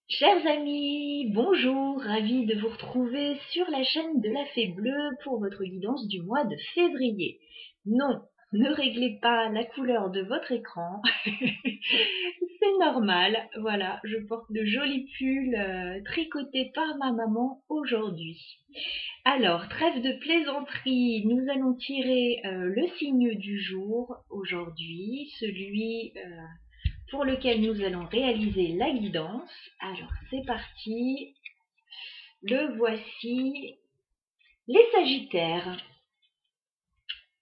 Chers amis, bonjour, ravi de vous retrouver sur la chaîne de la Fée Bleue pour votre guidance du mois de février. Non, ne réglez pas la couleur de votre écran, c'est normal, voilà, je porte de jolis pulls tricotés par ma maman aujourd'hui. Alors, trêve de plaisanterie, nous allons tirer le signe du jour aujourd'hui, celui pour lequel nous allons réaliser la guidance. Alors c'est parti, le voici, les Sagittaires.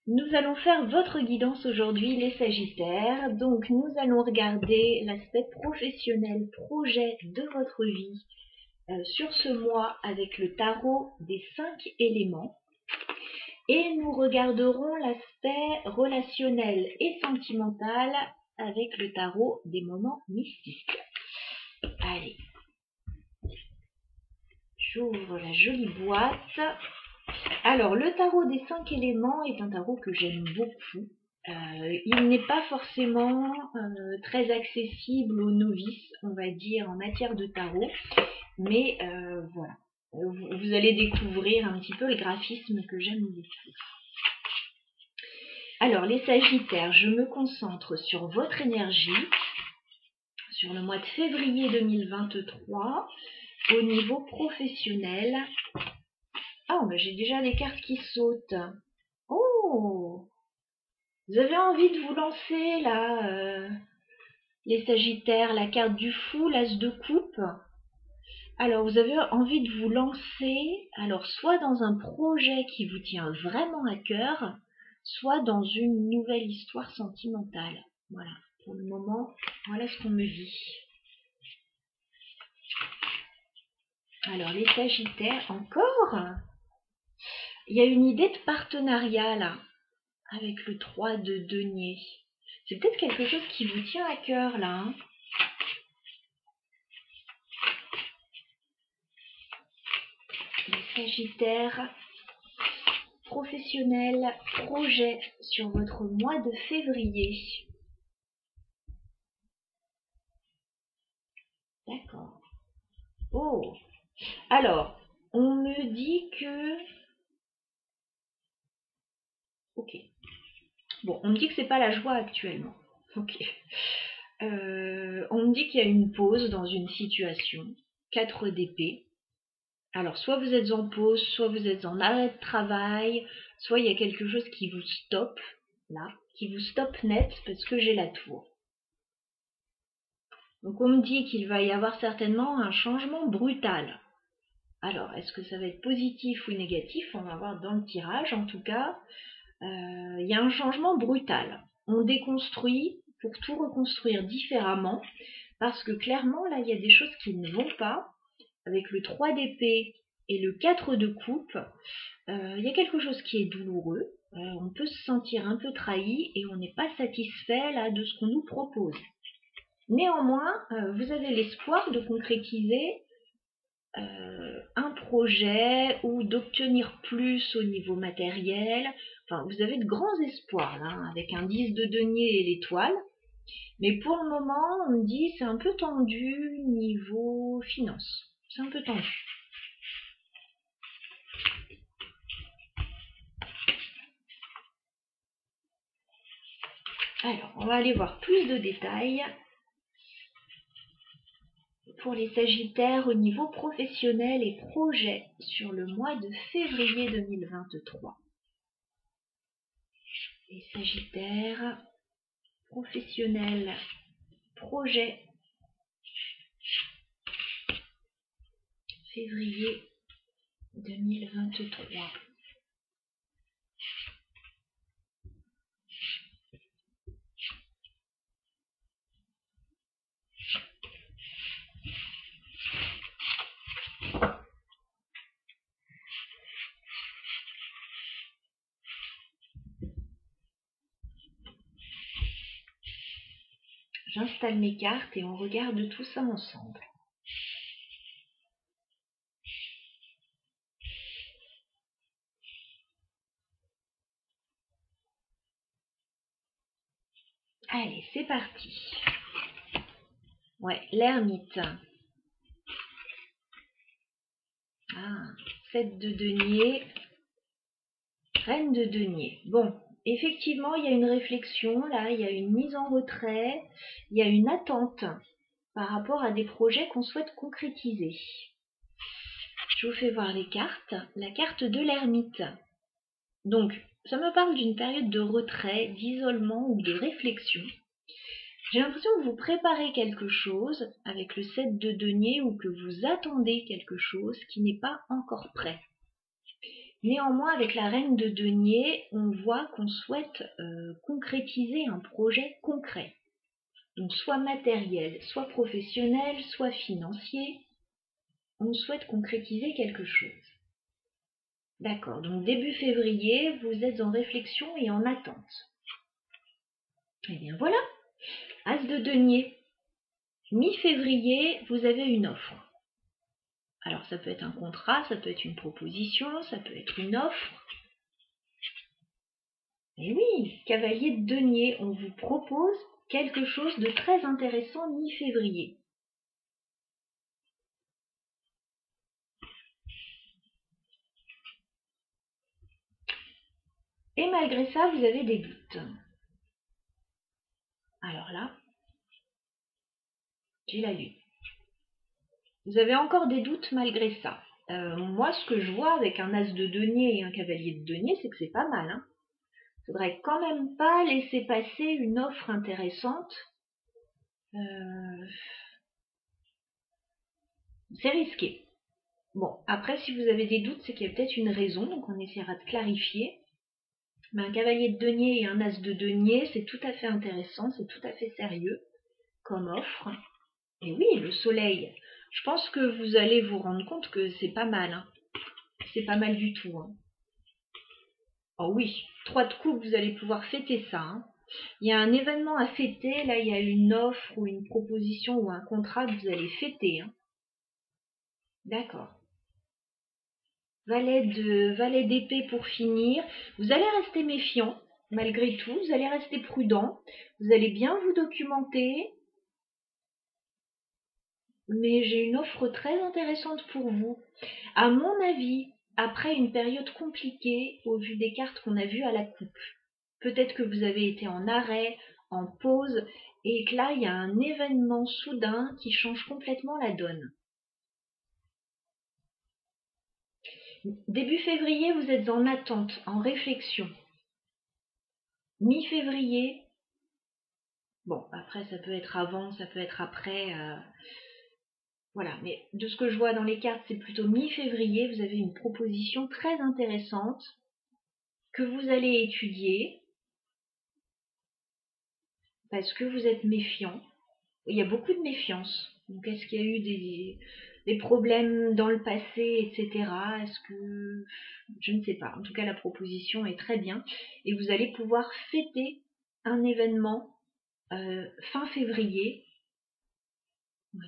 Nous allons faire votre guidance aujourd'hui, les Sagittaires. Donc nous allons regarder l'aspect professionnel, projet de votre vie sur ce mois avec le tarot des 5 éléments. Et nous regarderons l'aspect relationnel et sentimental avec le tarot des moments mystiques. Allez, j'ouvre la jolie boîte. Alors, le tarot des 5 éléments est un tarot que j'aime beaucoup. Il n'est pas forcément très accessible aux novices, on va dire, en matière de tarot. Mais voilà, vous allez découvrir un petit peu le graphisme que j'aime beaucoup. Alors, les Sagittaires, je me concentre sur votre énergie, sur le mois de février 2023, au niveau professionnel. Ah, ben j'ai déjà des cartes qui sautent. Oh, vous avez envie de vous lancer là, les Sagittaires, la carte du fou, l'as de coupe. Alors, vous avez envie de vous lancer, alors soit dans un projet qui vous tient vraiment à cœur, soit dans une nouvelle histoire sentimentale. Voilà, pour le moment, voilà ce qu'on me dit. Alors, les Sagittaires, encore, il y a une idée de partenariat là, avec le 3 de denier. C'est peut-être quelque chose qui vous tient à cœur là. Hein. Les Sagittaires, professionnel, projet sur votre mois de février. D'accord. Oh, alors, on me dit que... Ok. Bon, on me dit que c'est pas la joie actuellement. Ok. On me dit qu'il y a une pause dans une situation. 4 d'épée. Alors, soit vous êtes en pause, soit vous êtes en arrêt de travail, soit il y a quelque chose qui vous stoppe, là, qui vous stoppe net parce que j'ai la tour. Donc, on me dit qu'il va y avoir certainement un changement brutal. Alors, est-ce que ça va être positif ou négatif? On va voir dans le tirage. En tout cas, il y a un changement brutal. On déconstruit pour tout reconstruire différemment parce que clairement, là, il y a des choses qui ne vont pas. Avec le 3 d'épée et le 4 de coupe, il y a quelque chose qui est douloureux. On peut se sentir un peu trahi et on n'est pas satisfait là de ce qu'on nous propose. Néanmoins, vous avez l'espoir de concrétiser un projet ou d'obtenir plus au niveau matériel. Enfin, vous avez de grands espoirs là, avec un 10 de denier et l'étoile. Mais pour le moment, on me dit c'est un peu tendu niveau finance. C'est un peu tendu. Alors, on va aller voir plus de détails pour les Sagittaires au niveau professionnel et projet sur le mois de février 2023. Les Sagittaires, professionnel, projet, février 2023. J'installe mes cartes et on regarde tout ça ensemble. Allez, c'est parti. Ouais, l'ermite. 7 de denier, reine de denier. Bon, effectivement, il y a une réflexion, là, il y a une mise en retrait, il y a une attente par rapport à des projets qu'on souhaite concrétiser. Je vous fais voir les cartes. La carte de l'ermite. Donc, ça me parle d'une période de retrait, d'isolement ou de réflexion. J'ai l'impression que vous préparez quelque chose avec le 7 de denier ou que vous attendez quelque chose qui n'est pas encore prêt. Néanmoins, avec la reine de denier, on voit qu'on souhaite concrétiser un projet concret. Donc soit matériel, soit professionnel, soit financier. On souhaite concrétiser quelque chose. D'accord, donc début février, vous êtes en réflexion et en attente. Eh bien voilà, As de denier. Mi-février, vous avez une offre. Alors ça peut être un contrat, ça peut être une proposition, ça peut être une offre. Et oui, cavalier de denier, on vous propose quelque chose de très intéressant mi-février. Et malgré ça, vous avez des doutes. Alors là, j'ai la lune. Vous avez encore des doutes malgré ça. Moi, ce que je vois avec un as de denier et un cavalier de denier, c'est que c'est pas mal. Hein. Faudrait quand même pas laisser passer une offre intéressante. C'est risqué. Bon, après, si vous avez des doutes, c'est qu'il y a peut-être une raison, donc on essaiera de clarifier. Mais un cavalier de denier et un as de denier, c'est tout à fait intéressant, c'est tout à fait sérieux comme offre. Et oui, le soleil, je pense que vous allez vous rendre compte que c'est pas mal. Hein. C'est pas mal du tout. Hein. Oh oui, 3 de coupe, vous allez pouvoir fêter ça. Hein. Il y a un événement à fêter, là il y a une offre ou une proposition ou un contrat que vous allez fêter. Hein. D'accord. Valet d'épée pour finir. Vous allez rester méfiant, malgré tout. Vous allez rester prudent. Vous allez bien vous documenter. Mais j'ai une offre très intéressante pour vous. À mon avis, après une période compliquée, au vu des cartes qu'on a vues à la coupe, peut-être que vous avez été en arrêt, en pause, et que là, il y a un événement soudain qui change complètement la donne. Début février, vous êtes en attente, en réflexion. Mi-février, bon, après, ça peut être avant, ça peut être après. Voilà, mais de ce que je vois dans les cartes, c'est plutôt mi-février. Vous avez une proposition très intéressante que vous allez étudier parce que vous êtes méfiant. Il y a beaucoup de méfiance. Donc, est-ce qu'il y a eu des problèmes dans le passé, etc. Est-ce que... Je ne sais pas. En tout cas, la proposition est très bien. Et vous allez pouvoir fêter un événement fin février. Ouais.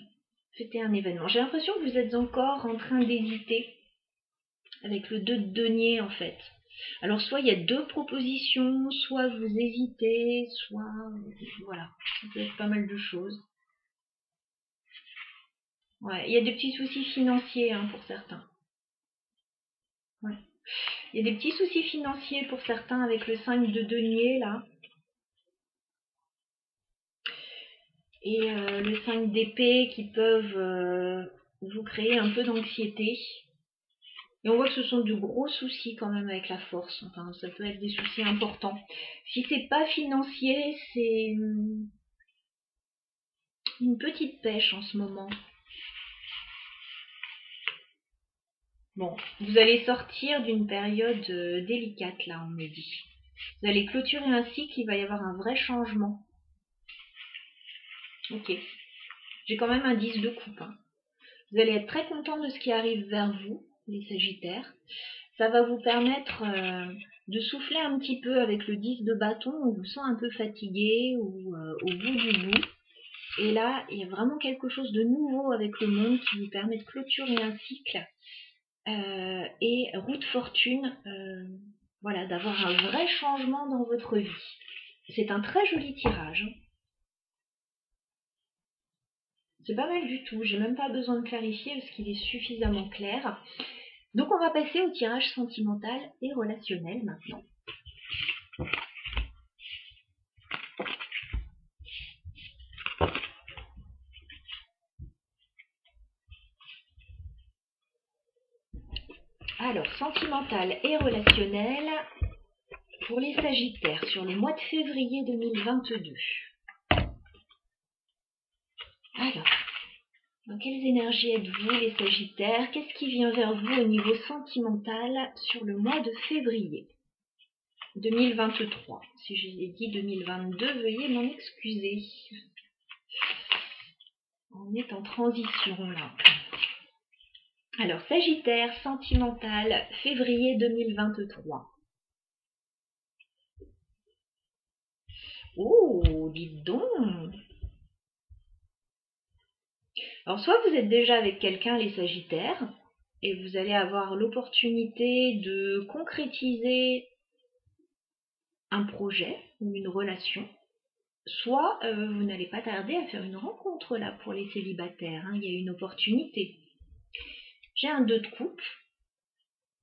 Fêter un événement. J'ai l'impression que vous êtes encore en train d'hésiter avec le 2 de denier, en fait. Alors, soit il y a 2 propositions, soit vous hésitez, soit... Voilà, ça peut être pas mal de choses. Ouais, il y a des petits soucis financiers hein, pour certains. Ouais. Il y a des petits soucis financiers pour certains avec le 5 de denier, là. Et le 5 d'épée qui peuvent vous créer un peu d'anxiété. Et on voit que ce sont de gros soucis quand même avec la force. Enfin, ça peut être des soucis importants. Si c'est pas financier, c'est une petite pêche en ce moment. Bon, vous allez sortir d'une période délicate, là, on me dit. Vous allez clôturer un cycle, il va y avoir un vrai changement. Ok. J'ai quand même un 10 de coupe. Hein. Vous allez être très content de ce qui arrive vers vous, les Sagittaires. Ça va vous permettre de souffler un petit peu avec le 10 de bâton. On vous sent un peu fatigué ou au bout du bout. Et là, il y a vraiment quelque chose de nouveau avec le monde qui vous permet de clôturer un cycle. Et roue de fortune, voilà, d'avoir un vrai changement dans votre vie. C'est un très joli tirage. Hein. C'est pas mal du tout, j'ai même pas besoin de clarifier parce qu'il est suffisamment clair. Donc on va passer au tirage sentimental et relationnel maintenant. Alors, sentimental et relationnel pour les Sagittaires sur le mois de février 2022. Alors, dans quelles énergies êtes-vous les Sagittaires? Qu'est-ce qui vient vers vous au niveau sentimental sur le mois de février 2023? Si je l'ai dit 2022, veuillez m'en excuser. On est en transition là. Alors, Sagittaire, sentimental, février 2023. Oh, dites donc! Alors, soit vous êtes déjà avec quelqu'un, les Sagittaires, et vous allez avoir l'opportunité de concrétiser un projet ou une relation, soit vous n'allez pas tarder à faire une rencontre là pour les célibataires. Il y a une opportunité. J'ai un 2 de coupe.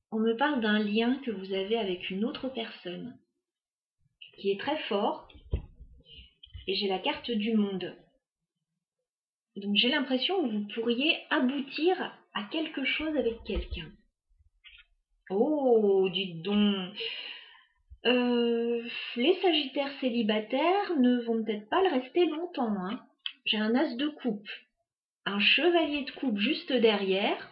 On me parle d'un lien que vous avez avec une autre personne qui est très fort. Et j'ai la carte du monde. Donc j'ai l'impression que vous pourriez aboutir à quelque chose avec quelqu'un. Oh, dites donc. Les Sagittaires célibataires ne vont peut-être pas le rester longtemps. J'ai un as de coupe, un chevalier de coupe juste derrière.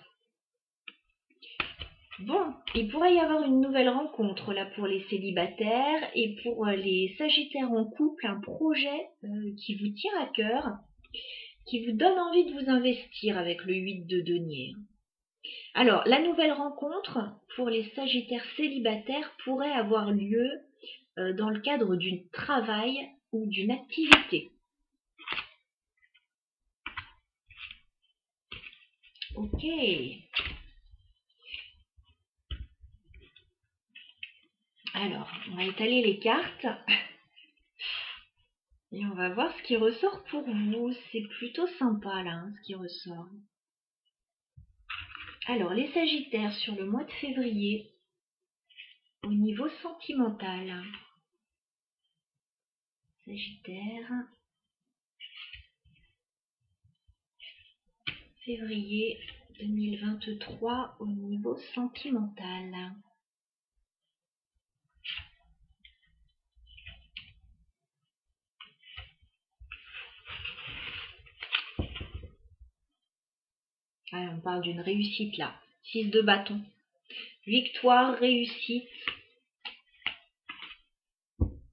Bon, il pourrait y avoir une nouvelle rencontre là pour les célibataires et pour les Sagittaires en couple, un projet qui vous tient à cœur, qui vous donne envie de vous investir avec le 8 de denier. Alors, la nouvelle rencontre pour les Sagittaires célibataires pourrait avoir lieu dans le cadre d'un travail ou d'une activité. Ok. Alors, on va étaler les cartes. Et on va voir ce qui ressort pour vous. C'est plutôt sympa là, ce qui ressort. Alors, les Sagittaires sur le mois de février, au niveau sentimental. Sagittaire. Février 2023 au niveau sentimental. Ah, on parle d'une réussite là. 6 de bâton. Victoire, réussite.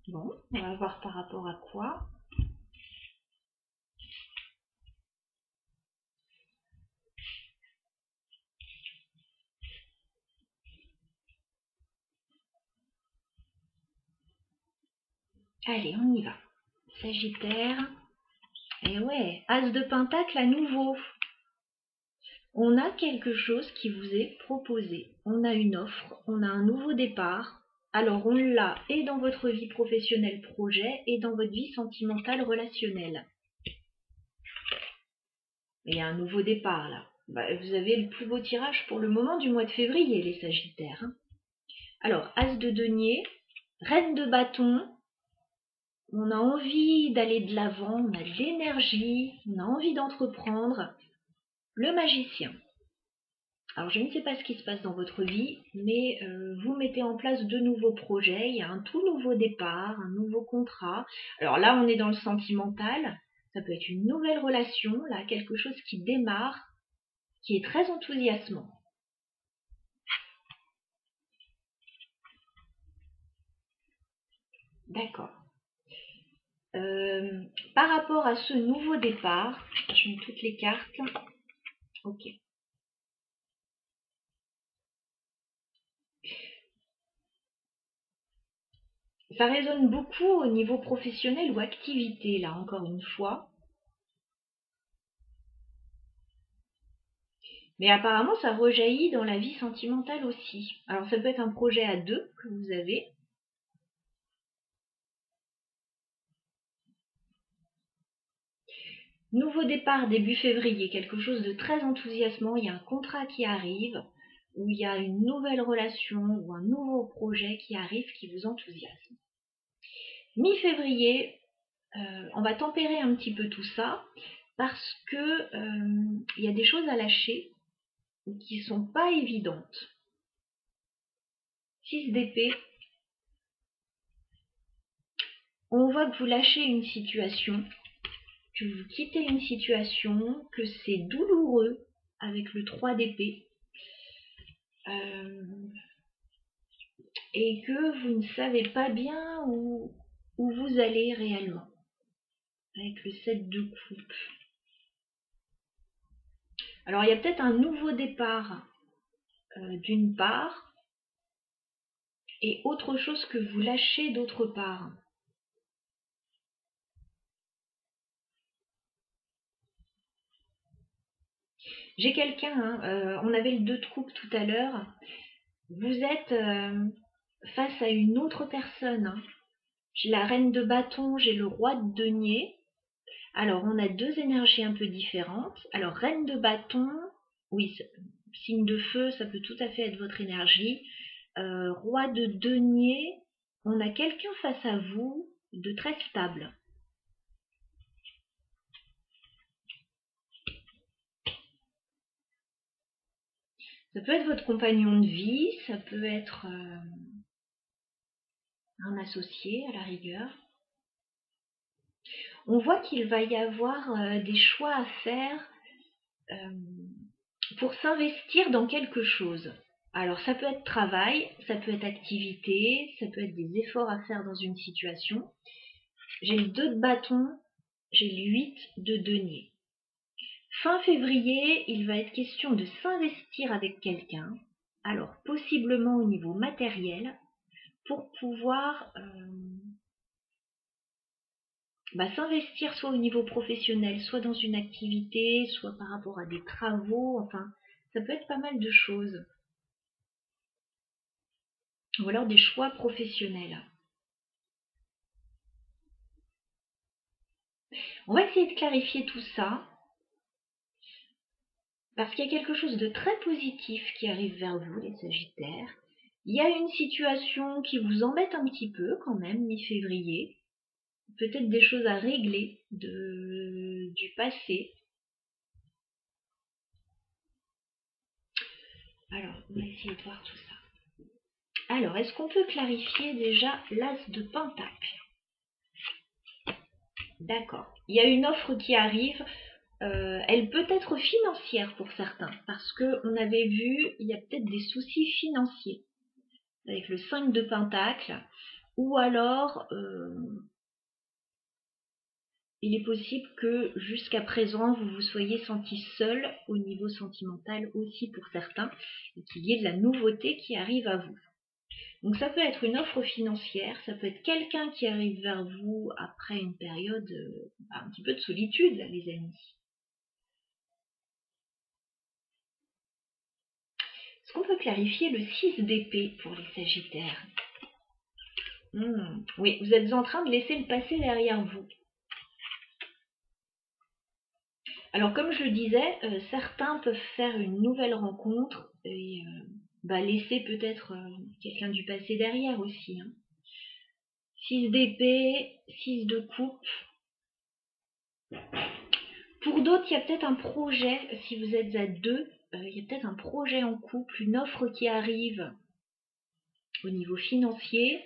Bon, on va voir par rapport à quoi. Allez, on y va. Sagittaire. Et ouais, As de Pentacle à nouveau. On a quelque chose qui vous est proposé. On a une offre, on a un nouveau départ. Alors on l'a et dans votre vie professionnelle projet et dans votre vie sentimentale relationnelle. Il y a un nouveau départ là. Vous avez le plus beau tirage pour le moment du mois de février, les Sagittaires. Alors, As de denier, Reine de bâton. On a envie d'aller de l'avant, on a de l'énergie, on a envie d'entreprendre. Le magicien. Alors, je ne sais pas ce qui se passe dans votre vie, mais vous mettez en place de nouveaux projets, il y a un tout nouveau départ, un nouveau contrat. Alors là, on est dans le sentimental, ça peut être une nouvelle relation, là, quelque chose qui démarre, qui est très enthousiasmant. D'accord. Par rapport à ce nouveau départ, je mets toutes les cartes. Ok. Ça résonne beaucoup au niveau professionnel ou activité, là, encore une fois. Mais apparemment, ça rejaillit dans la vie sentimentale aussi. Alors, ça peut être un projet à deux que vous avez. Nouveau départ début février, quelque chose de très enthousiasmant. Il y a un contrat qui arrive. où il y a une nouvelle relation ou un nouveau projet qui arrive qui vous enthousiasme. Mi-février, on va tempérer un petit peu tout ça parce que il y a des choses à lâcher qui sont pas évidentes. 6 d'épée, on voit que vous lâchez une situation, que vous quittez une situation, que c'est douloureux avec le 3 d'épée, et que vous ne savez pas bien où vous allez réellement, avec le 7 de coupe. Alors il y a peut-être un nouveau départ d'une part, et autre chose que vous lâchez d'autre part. J'ai quelqu'un, on avait le 2 de coupe tout à l'heure, vous êtes face à une autre personne. J'ai la reine de bâton, j'ai le roi de denier. Alors on a deux énergies un peu différentes. Alors reine de bâton, oui, signe de feu, ça peut tout à fait être votre énergie. Roi de denier, on a quelqu'un face à vous de très stable. Ça peut être votre compagnon de vie, ça peut être un associé à la rigueur. On voit qu'il va y avoir des choix à faire pour s'investir dans quelque chose. Alors ça peut être travail, ça peut être activité, ça peut être des efforts à faire dans une situation. J'ai le 2 de bâton, j'ai le 8 de denier. Fin février, il va être question de s'investir avec quelqu'un, alors possiblement au niveau matériel, pour pouvoir s'investir soit au niveau professionnel, soit dans une activité, soit par rapport à des travaux, enfin, ça peut être pas mal de choses. Ou alors des choix professionnels. On va essayer de clarifier tout ça, parce qu'il y a quelque chose de très positif qui arrive vers vous, les Sagittaires. Il y a une situation qui vous embête un petit peu quand même, mi-février. Peut-être des choses à régler du passé. Alors, on va essayer de voir tout ça. Alors, est-ce qu'on peut clarifier déjà l'as de pentacle? D'accord. Il y a une offre qui arrive. Elle peut être financière pour certains, parce qu'on avait vu, il y a peut-être des soucis financiers avec le 5 de pentacle, ou alors il est possible que jusqu'à présent vous vous soyez senti seul au niveau sentimental aussi pour certains, et qu'il y ait de la nouveauté qui arrive à vous. Donc ça peut être une offre financière, ça peut être quelqu'un qui arrive vers vous après une période un petit peu de solitude, là, les amis. Est-ce qu'on peut clarifier le 6 d'épée pour les Sagittaires? Oui, vous êtes en train de laisser le passé derrière vous. Alors comme je le disais, certains peuvent faire une nouvelle rencontre et laisser peut-être quelqu'un du passé derrière aussi. 6 d'épée, 6 de coupe. Pour d'autres, il y a peut-être un projet, si vous êtes à deux, il y a peut-être un projet en couple, une offre qui arrive au niveau financier,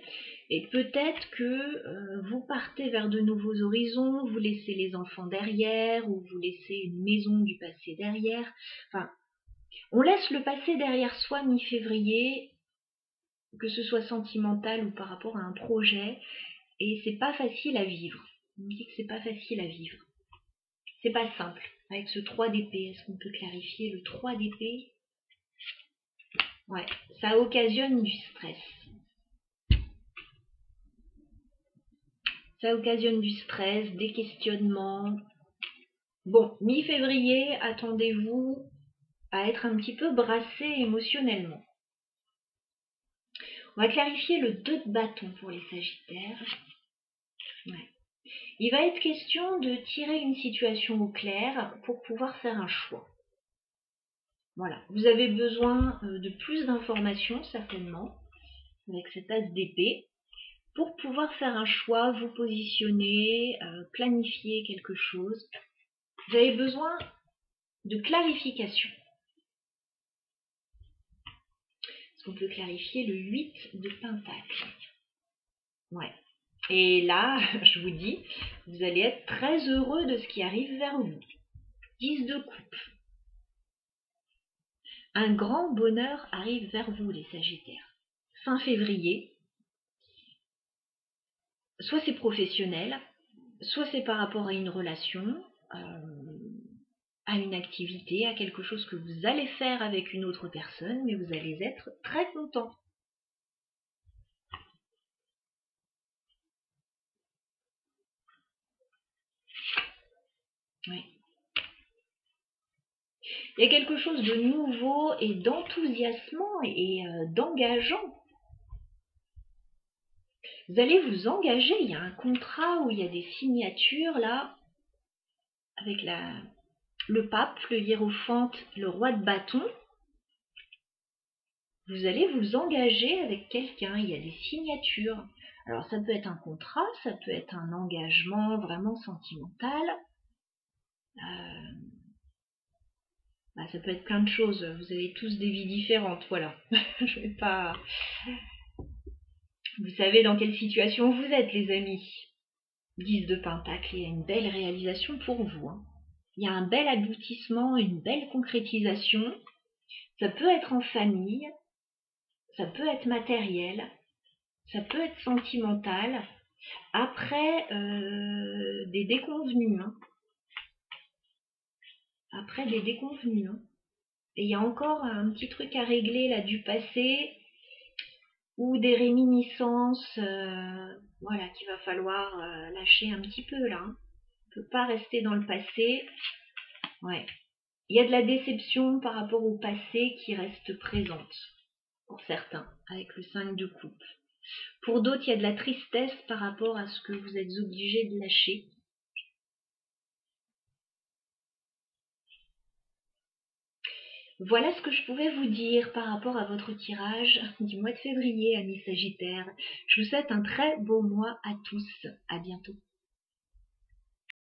et peut-être que vous partez vers de nouveaux horizons, vous laissez les enfants derrière, ou vous laissez une maison du passé derrière. Enfin, on laisse le passé derrière soi mi-février, que ce soit sentimental ou par rapport à un projet, et c'est pas facile à vivre. On me dit que c'est pas facile à vivre. C'est pas simple. Avec ce 3 d'épée, est-ce qu'on peut clarifier le 3 d'épée? Ouais, ça occasionne du stress. Ça occasionne du stress, des questionnements. Bon, mi-février, attendez-vous à être un petit peu brassé émotionnellement. On va clarifier le 2 de bâton pour les Sagittaires. Ouais. Il va être question de tirer une situation au clair pour pouvoir faire un choix. Voilà, vous avez besoin de plus d'informations certainement avec cet as d'épée pour pouvoir faire un choix, vous positionner, planifier quelque chose. Vous avez besoin de clarification. Est-ce qu'on peut clarifier le 8 de Pentacle? Ouais. Et là, je vous dis, vous allez être très heureux de ce qui arrive vers vous. 10 de coupe. Un grand bonheur arrive vers vous, les Sagittaires. Fin février, soit c'est professionnel, soit c'est par rapport à une relation, à une activité, à quelque chose que vous allez faire avec une autre personne, mais vous allez être très content. Oui. Il y a quelque chose de nouveau et d'enthousiasmant et d'engageant. Vous allez vous engager, il y a un contrat où il y a des signatures là, avec le pape, le hiérophante, le roi de bâton. Vous allez vous engager avec quelqu'un, il y a des signatures. Alors ça peut être un contrat, ça peut être un engagement vraiment sentimental. Ça peut être plein de choses. Vous avez tous des vies différentes, voilà. Je vais pas. Vous savez dans quelle situation vous êtes, les amis. 10 de Pentacle, il y a une belle réalisation pour vous. Il y a un bel aboutissement, une belle concrétisation. Ça peut être en famille, ça peut être matériel, ça peut être sentimental. Après des déconvenus. Après des déconvenus. Et il y a encore un petit truc à régler là du passé ou des réminiscences, voilà, qu'il va falloir lâcher un petit peu là. On ne peut pas rester dans le passé. Ouais. Il y a de la déception par rapport au passé qui reste présente pour certains, avec le 5 de coupe. Pour d'autres, il y a de la tristesse par rapport à ce que vous êtes obligé de lâcher. Voilà ce que je pouvais vous dire par rapport à votre tirage du mois de février, amis Sagittaires. Je vous souhaite un très beau mois à tous. À bientôt.